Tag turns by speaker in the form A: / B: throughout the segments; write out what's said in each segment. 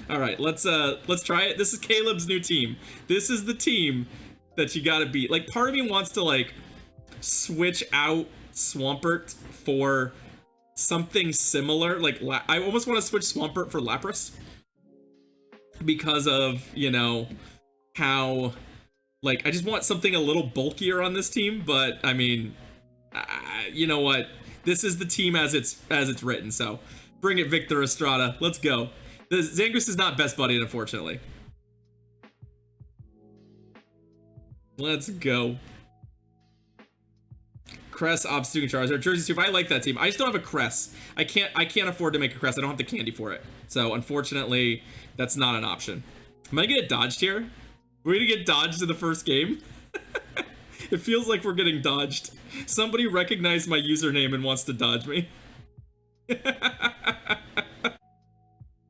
A: All right, let's try it. This is Caleb's new team. This is the team that you gotta beat. Like, part of me wants to like switch out Swampert for something similar. Like, I almost want to switch Swampert for Lapras because of, you know, how, like, I just want something a little bulkier on this team. But I mean, you know what? This is the team as it's written. So bring it, Victor Estrada. Let's go. The Zangoose is not best buddy, unfortunately. Let's go. Cress, Obstagoon, Charizard, Jersey Soup. I like that team. I just don't have a Cress. I can't afford to make a Cress. I don't have the candy for it. So unfortunately, that's not an option. Am I gonna get dodged here? We're gonna get dodged in the first game. It feels like we're getting dodged. Somebody recognized my username and wants to dodge me.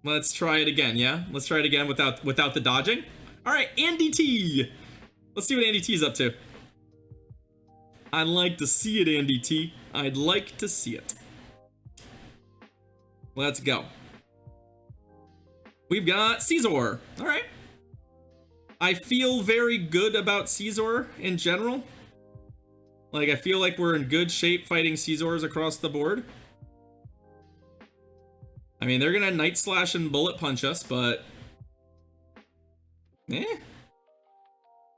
A: Let's try it again, yeah? Let's try it again without the dodging. All right, Andy T. Let's see what Andy T's up to. I'd like to see it, Andy T. I'd like to see it. Let's go. We've got Scizor. All right. I feel very good about Scizor in general. Like, I feel like we're in good shape fighting Scizors across the board. I mean, they're gonna Night Slash and Bullet Punch us, but...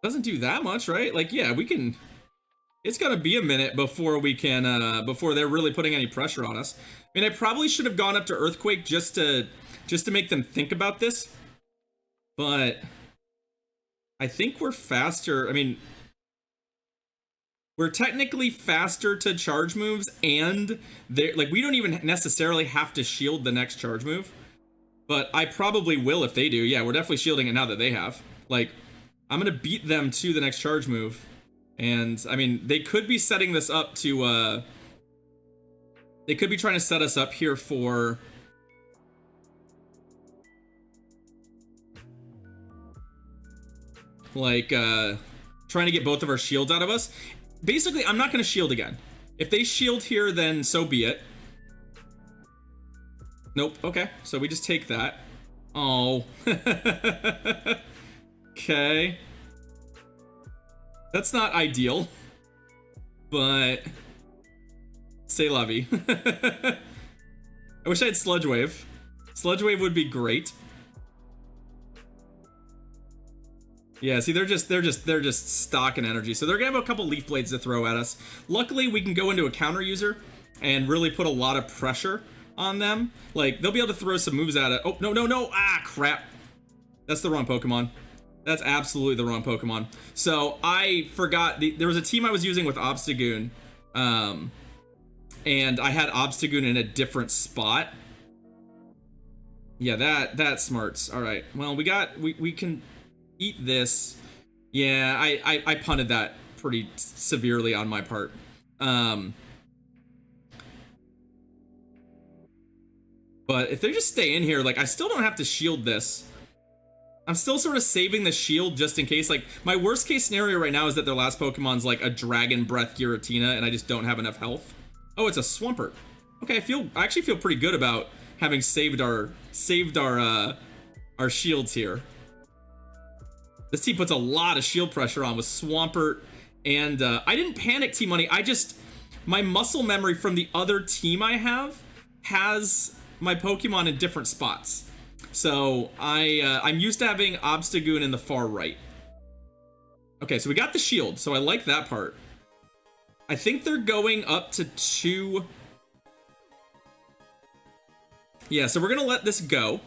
A: doesn't do that much, right? Like, yeah, we can... It's gonna be a minute before we can, before they're really putting any pressure on us. I mean, I probably should have gone up to Earthquake just to make them think about this. But... I think we're faster. I mean... We're technically faster to charge moves, and they're like, we don't even necessarily have to shield the next charge move. But I probably will if they do. Yeah, we're definitely shielding it now that they have. Like, I'm gonna beat them to the next charge move. And, I mean, they could be setting this up to, they could be trying to set us up here for... like, trying to get both of our shields out of us. Basically, I'm not going to shield again. If they shield here, then so be it. Nope. Okay. So we just take that. Oh. Okay. That's not ideal. But... c'est la vie. I wish I had Sludge Wave. Sludge Wave would be great. Yeah, see, they're just stocking energy. So they're gonna have a couple Leaf Blades to throw at us. Luckily, we can go into a counter user and really put a lot of pressure on them. Like, they'll be able to throw some moves at it. Oh, no, no, no. Ah, crap. That's the wrong Pokemon. That's absolutely the wrong Pokemon. So I forgot, there was a team I was using with Obstagoon. And I had Obstagoon in a different spot. Yeah, that smarts. All right. Well, we can... eat this. Yeah, I punted that pretty severely on my part. But if they just stay in here, like, I still don't have to shield this. I'm still sort of saving the shield just in case. Like, my worst case scenario right now is that their last Pokemon's like a Dragon Breath Giratina and I just don't have enough health. Oh, it's a Swampert. Okay, I actually feel pretty good about having saved our shields here. This team puts a lot of shield pressure on with Swampert, and I didn't panic Team Money. My muscle memory from the other team I have has my Pokemon in different spots. So I'm used to having Obstagoon in the far right. Okay, so we got the shield, so I like that part. I think they're going up to 2. Yeah, so we're gonna let this go.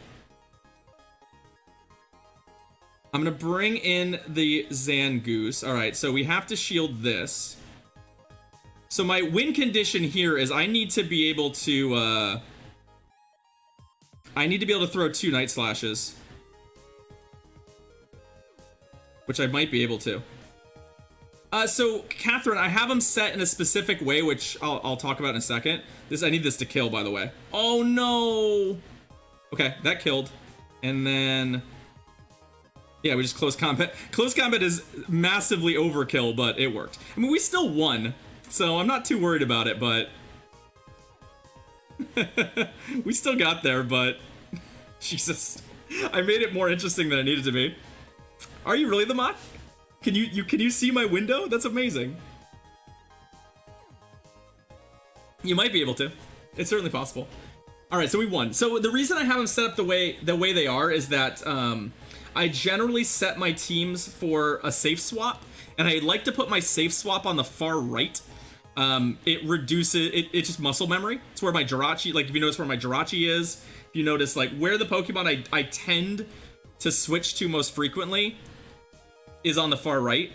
A: I'm gonna bring in the Zangoose. All right, so we have to shield this. So my win condition here is I need to be able to throw 2 Night Slashes, which I might be able to. So Catherine, I have them set in a specific way, which I'll talk about in a second. I need this to kill, by the way. Oh no. Okay, that killed, and then. Yeah, we just close combat. Close combat is massively overkill, but it worked. I mean, we still won, so I'm not too worried about it, but... we still got there, but... Jesus. I made it more interesting than it needed to be. Are you really the mock? Can you see my window? That's amazing. You might be able to. It's certainly possible. All right, so we won. So the reason I have them set up the way they are is that I generally set my teams for a safe swap, and I like to put my safe swap on the far right. It reduces it's just muscle memory. It's where my Jirachi, like if you notice where my Jirachi is, if you notice like where the Pokemon I tend to switch to most frequently is on the far right.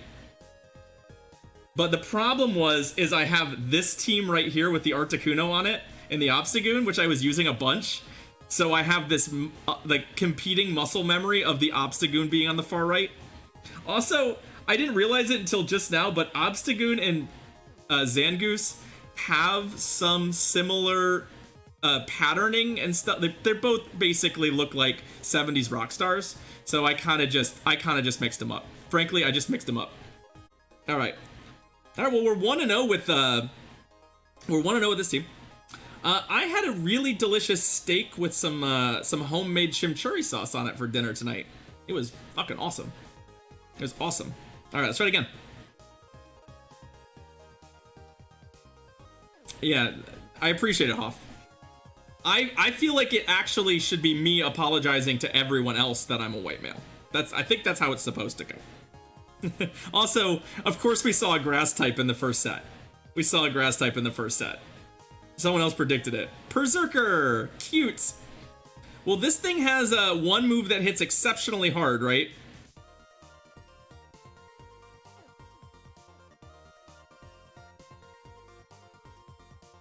A: But the problem is I have this team right here with the Articuno on it and the Obstagoon, which I was using a bunch. So I have this like competing muscle memory of the Obstagoon being on the far right. Also, I didn't realize it until just now, but Obstagoon and Zangoose have some similar patterning and stuff. They both basically look like 70s rock stars. So I kind of just mixed them up. Frankly, I just mixed them up. All right. Well, we're 1-0 with this team. I had a really delicious steak with some homemade chimichurri sauce on it for dinner tonight. It was fucking awesome. It was awesome. All right, let's try it again. Yeah, I appreciate it, Hoff. I feel like it actually should be me apologizing to everyone else that I'm a white male. I think that's how it's supposed to go. Also, of course, we saw a grass type in the first set. Someone else predicted it. Berserker! Cute! Well, this thing has one move that hits exceptionally hard, right?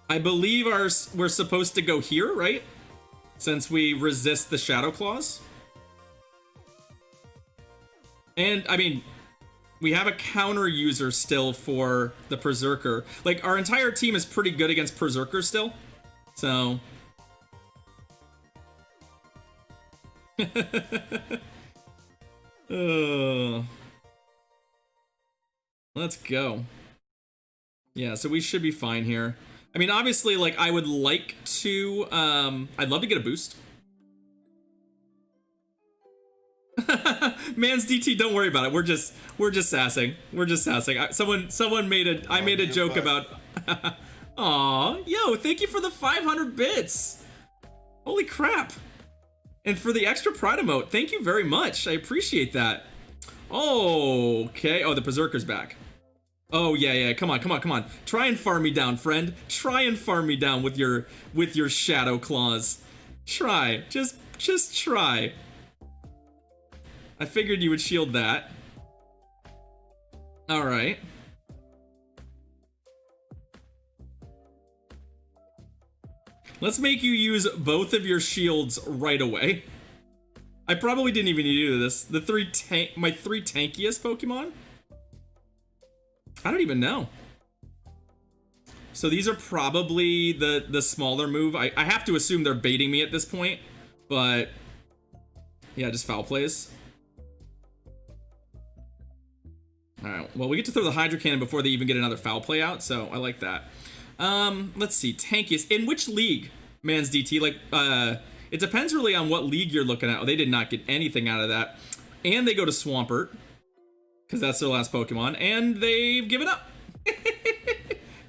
A: I believe we're supposed to go here, right? Since we resist the Shadow Claws. And, I mean, we have a counter user still for the Berserker. Like, our entire team is pretty good against Berserker still. So... Let's go. Yeah, so we should be fine here. I mean, obviously, like, I would like to... I'd love to get a boost. Man's DT, don't worry about it. We're just sassing. Someone made a I made a joke about Aw, yo, thank you for the 500 bits. Holy crap. And for the extra pride emote, thank you very much. I appreciate that. Oh, okay. Oh, the Berserker's back. Oh, yeah. Come on. Try and farm me down, friend. Try and farm me down with your Shadow Claws. Try. Just try. I figured you would shield that. All right. Let's make you use both of your shields right away. I probably didn't even need to do this. My three tankiest Pokemon? I don't even know. So these are probably the smaller move. I have to assume they're baiting me at this point, but yeah, just foul plays. All right, well, we get to throw the Hydro Cannon before they even get another foul play out, so I like that. Let's see, tankiest. In which league, Man's DT? Like, it depends really on what league you're looking at. Oh, they did not get anything out of that. And they go to Swampert, because that's their last Pokemon, and they've given up.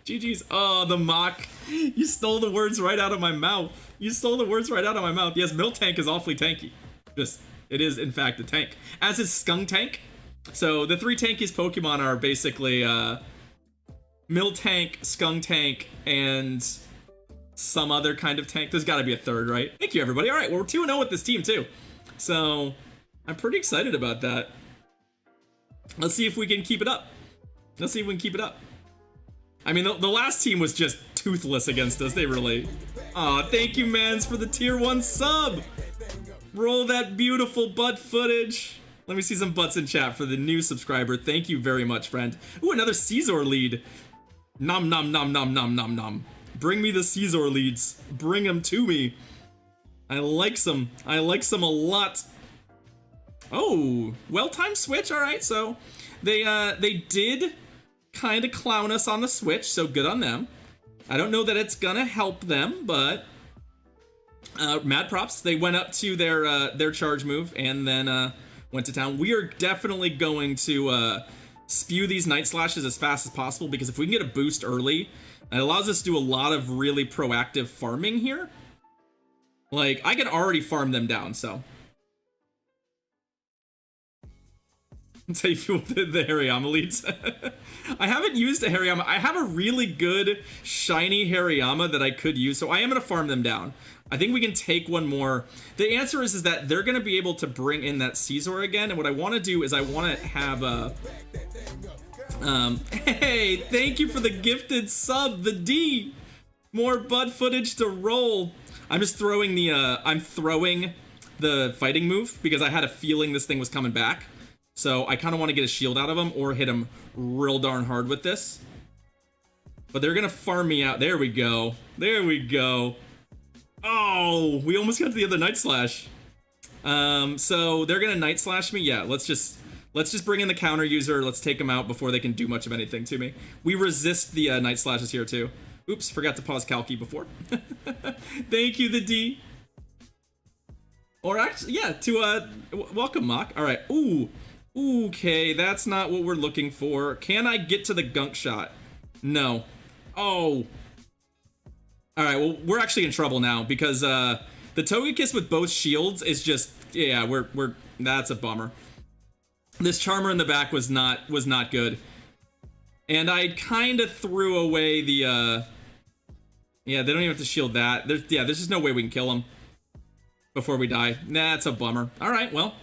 A: GG's. Oh, the mock. You stole the words right out of my mouth. Yes, Miltank is awfully tanky. It is, in fact, a tank. As is Skuntank. So the three tankiest Pokemon are basically Miltank, Skuntank, and some other kind of tank. There's got to be a third, right? Thank you, everybody. All right, well, we're 2-0 with this team, too. So I'm pretty excited about that. Let's see if we can keep it up. I mean, the last team was just toothless against us. They really... Aw, thank you, mans, for the tier 1 sub. Roll that beautiful butt footage. Let me see some butts in chat for the new subscriber. Thank you very much, friend. Ooh, another Scizor lead. Nom nom nom nom nom nom nom. Bring me the Scizor leads. Bring them to me. I like some. I like some a lot. Oh, well-timed switch. All right, so they did kind of clown us on the switch, so good on them. I don't know that it's gonna help them, but Mad props. They went up to their charge move and then went to town. We are definitely going to spew these Night Slashes as fast as possible, because if we can get a boost early, it allows us to do a lot of really proactive farming here. Like, I can already farm them down, so. That's how you feel with the Hariyama leads. I haven't used a Hariyama. I have a really good shiny Hariyama that I could use, so I am going to farm them down. I think we can take one more. The answer is that they're going to be able to bring in that Scizor again, and what I want to do is I want to have a... hey, thank you for the gifted sub, the D! More Bud footage to roll. I'm just throwing the, I'm throwing the fighting move, because I had a feeling this thing was coming back. So I kind of want to get a shield out of him or hit him real darn hard with this. But they're going to farm me out. There we go. There we go. Oh, we almost got to the other Night Slash. So they're going to Night Slash me. Yeah, let's just bring in the counter user. Let's take them out before they can do much of anything to me. We resist the Night Slashes here too. Oops, forgot to pause Calci before. Thank you, the D. Or actually, yeah, to welcome, Mock. All right. Ooh. Okay, that's not what we're looking for. Can I get to the gunk shot? No. Oh. Alright, well, we're actually in trouble now, because the Togekiss with both shields is just... Yeah, we're that's a bummer. This Charmer in the back was not good. And I kind of threw away the... Yeah, they don't even have to shield that. There's just no way we can kill him before we die. That's a bummer. Alright, well...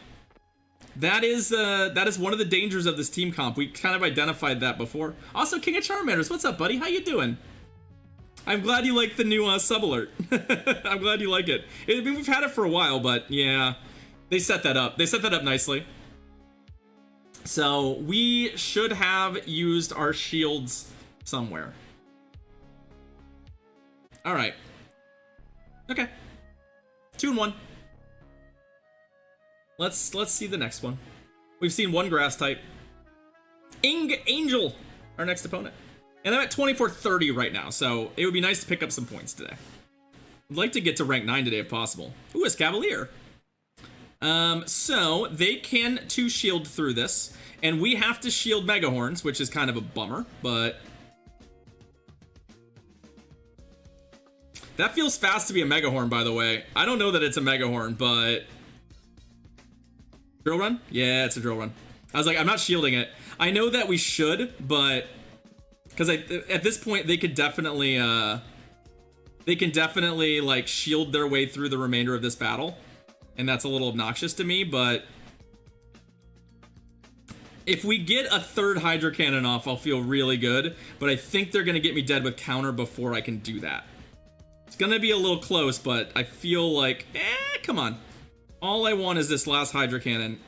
A: That is one of the dangers of this team comp. We kind of identified that before. Also, King of Charmanders, what's up, buddy? How you doing? I'm glad you like the new sub alert. I'm glad you like it. I mean, we've had it for a while, but yeah, they set that up. They set that up nicely. So we should have used our shields somewhere. All right. Okay. 2-1. Let's see the next one. We've seen one grass type. Angel, our next opponent. And I'm at 24-30 right now, so it would be nice to pick up some points today. I'd like to get to rank 9 today if possible. Ooh, a Cavalier. So they can 2-shield through this, and we have to shield Mega Horns, which is kind of a bummer, but... That feels fast to be a Mega Horn, by the way. I don't know that it's a Mega Horn, but... Drill run? Yeah, it's a drill run. I was like, I'm not shielding it. I know that we should, but because at this point they could definitely like shield their way through the remainder of this battle, and that's a little obnoxious to me. But if we get a third Hydro Cannon off, I'll feel really good. But I think they're gonna get me dead with counter before I can do that. It's gonna be a little close, but I feel like, come on. All I want is this last Hydro Cannon.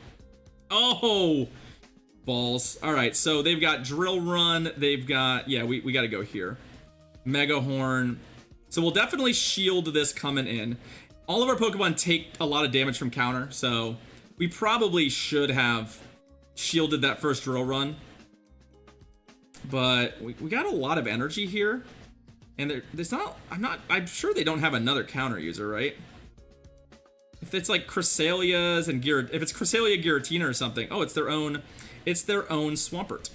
A: Oh, balls. All right, so they've got Drill Run. They've got, yeah, we got to go here. Mega Horn. So we'll definitely shield this coming in. All of our Pokemon take a lot of damage from counter, so we probably should have shielded that first Drill Run. But we got a lot of energy here. And there's not, I'm sure they don't have another counter user, right? If it's like Cresselia's and if it's Cresselia Giratina or something, oh, it's their own Swampert.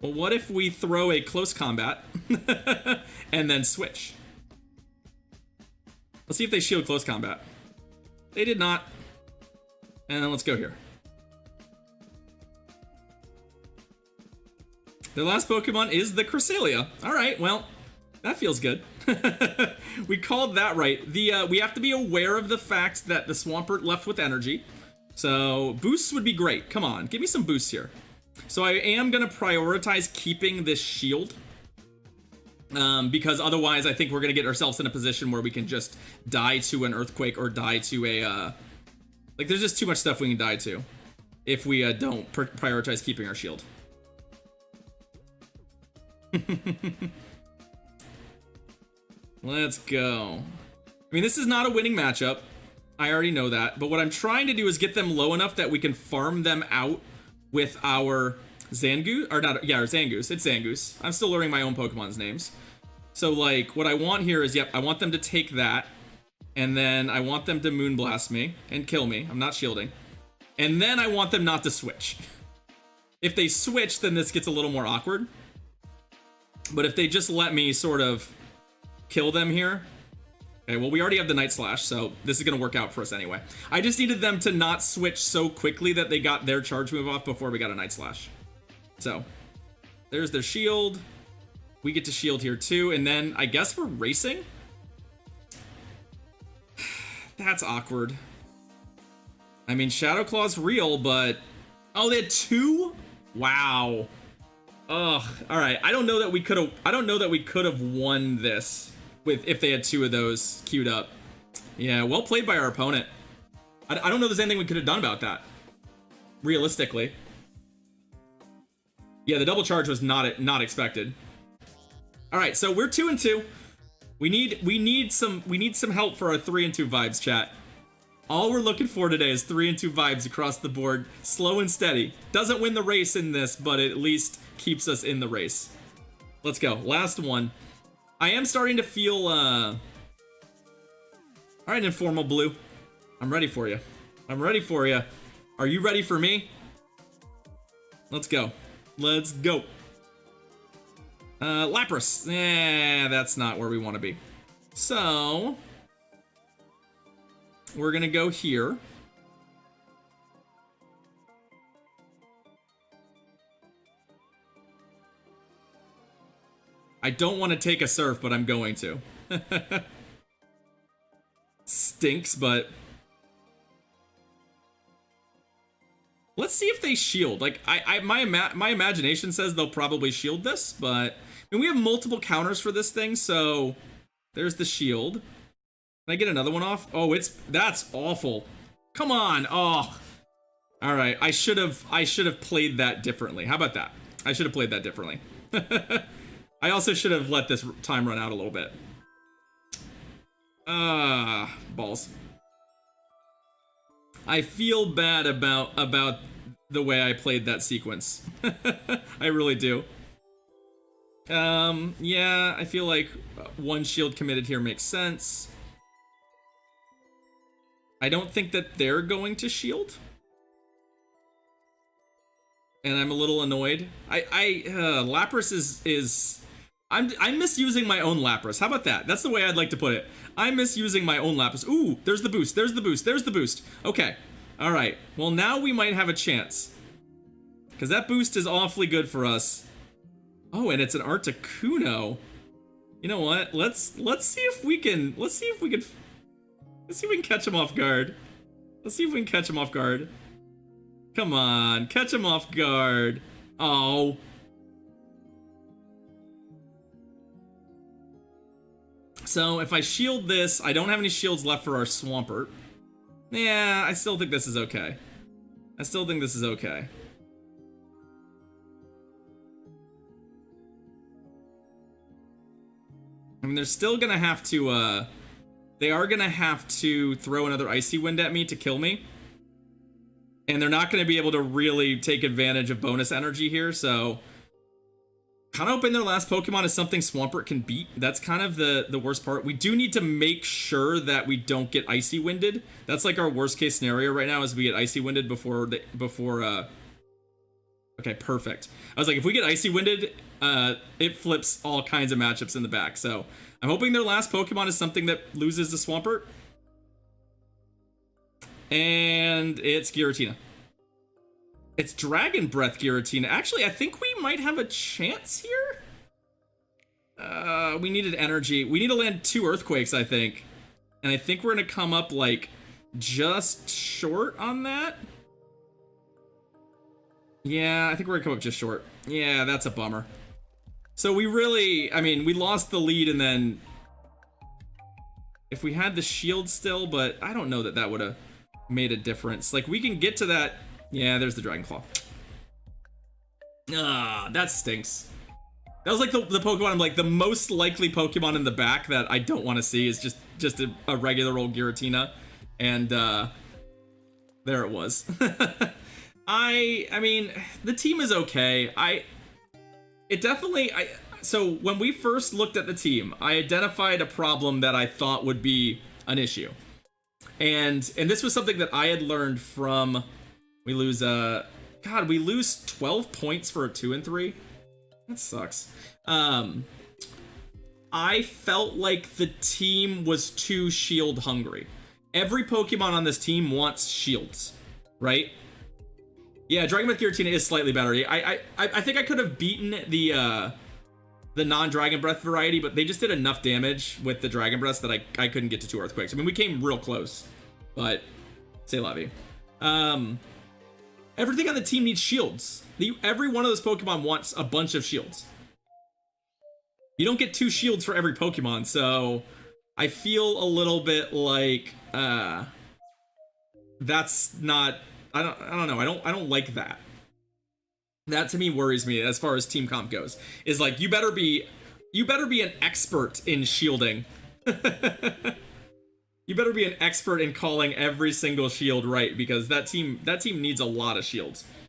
A: Well, what if we throw a close combat and then switch? Let's see if they shield close combat. They did not. And then let's go here. Their last Pokemon is the Cresselia. All right, well, that feels good. We called that right. We have to be aware of the fact that the Swampert left with energy. So boosts would be great. Come on, give me some boosts here. So I am going to prioritize keeping this shield. Because otherwise I think we're going to get ourselves in a position where we can just die to an Earthquake or die to a... like, there's just too much stuff we can die to if we don't prioritize keeping our shield. Let's go. I mean, this is not a winning matchup. I already know that. But what I'm trying to do is get them low enough that we can farm them out with our Zangoose. Or not, yeah, our Zangoose. It's Zangoose. I'm still learning my own Pokemon's names. So, like, what I want here is, yep, I want them to take that. And then I want them to Moonblast me and kill me. I'm not shielding. And then I want them not to switch. If they switch, then this gets a little more awkward. But if they just let me sort of kill them here. Okay, well, we already have the Night Slash, so this is going to work out for us anyway. I just needed them to not switch so quickly that they got their charge move off before we got a Night Slash. So, there's their shield. We get to shield here too, and then I guess we're racing? That's awkward. I mean, Shadow Claw's real, but... Oh, they had two? Wow. Ugh. Alright, I don't know that we could have won this with if they had two of those queued up. Yeah, well played by our opponent. I don't know if there's anything we could have done about that. Realistically. Yeah, the double charge was not expected. Alright, so we're 2-2. We need some help for our 3-2 vibes, chat. All we're looking for today is 3-2 vibes across the board. Slow and steady. Doesn't win the race in this, but it at least keeps us in the race. Let's go. Last one. I am starting to feel, Alright, Informal Blue. I'm ready for you. I'm ready for you. Are you ready for me? Let's go. Let's go. Lapras. That's not where we want to be. So... we're gonna go here. I don't want to take a surf, but I'm going to. Stinks, but... let's see if they shield. Like, my imagination says they'll probably shield this, but... I mean, we have multiple counters for this thing, so... there's the shield. Can I get another one off? Oh, that's awful. Come on. Oh. All right. I should have played that differently. How about that? I should have played that differently. I also should have let this time run out a little bit. Balls. I feel bad about the way I played that sequence. I really do. Yeah, I feel like one shield committed here makes sense. I don't think that they're going to shield. And I'm a little annoyed. Lapras is I'm misusing my own Lapras. How about that? That's the way I'd like to put it. I'm misusing my own Lapras. Ooh, there's the boost. There's the boost. There's the boost. Okay. All right. Well, now we might have a chance. Because that boost is awfully good for us. Oh, and it's an Articuno. You know what? Let's see if we can catch him off guard. Let's see if we can catch him off guard. Come on, catch him off guard. Oh. So if I shield this, I don't have any shields left for our Swampert. Yeah, I still think this is okay. I still think this is okay. I mean, they're still gonna have to, they are gonna have to throw another Icy Wind at me to kill me. And they're not gonna be able to really take advantage of bonus energy here, so... kind of hoping their last Pokemon is something Swampert can beat. That's kind of the worst part. We do need to make sure that we don't get Icy Winded. That's like our worst case scenario right now, is we get Icy Winded before... Okay, perfect. I was like, if we get Icy Winded, it flips all kinds of matchups in the back. So I'm hoping their last Pokemon is something that loses the Swampert. And it's Giratina. It's Dragon Breath Giratina. Actually, I think we might have a chance here. We needed energy. We need to land 2 Earthquakes, I think. And I think we're going to come up, like, just short on that. Yeah, I think we're going to come up just short. Yeah, that's a bummer. So we really, I mean, we lost the lead, and then if we had the shield still, but I don't know that that would have made a difference. Like, we can get to that. Yeah, there's the Dragon Claw. Ah, that stinks. That was like the Pokemon, I'm like, the most likely Pokemon in the back that I don't want to see is just a regular old Giratina. And there it was. I mean, the team is okay. So when we first looked at the team, I identified a problem that I thought would be an issue. And this was something that I had learned from, we lose 12 points for a 2 and 3. That sucks. I felt like the team was too shield hungry. Every Pokemon on this team wants shields, right? Yeah, Dragon Breath Giratina is slightly better. I think I could have beaten the non-Dragon Breath variety, but they just did enough damage with the Dragon Breath that I couldn't get to 2 Earthquakes. I mean, we came real close, but c'est la vie. Everything on the team needs shields. Every one of those Pokemon wants a bunch of shields. You don't get 2 shields for every Pokemon, so I feel a little bit like that's not. I don't know. I don't like that. That to me worries me as far as team comp goes. Is like you better be an expert in shielding. You better be an expert in calling every single shield right, because that team needs a lot of shields.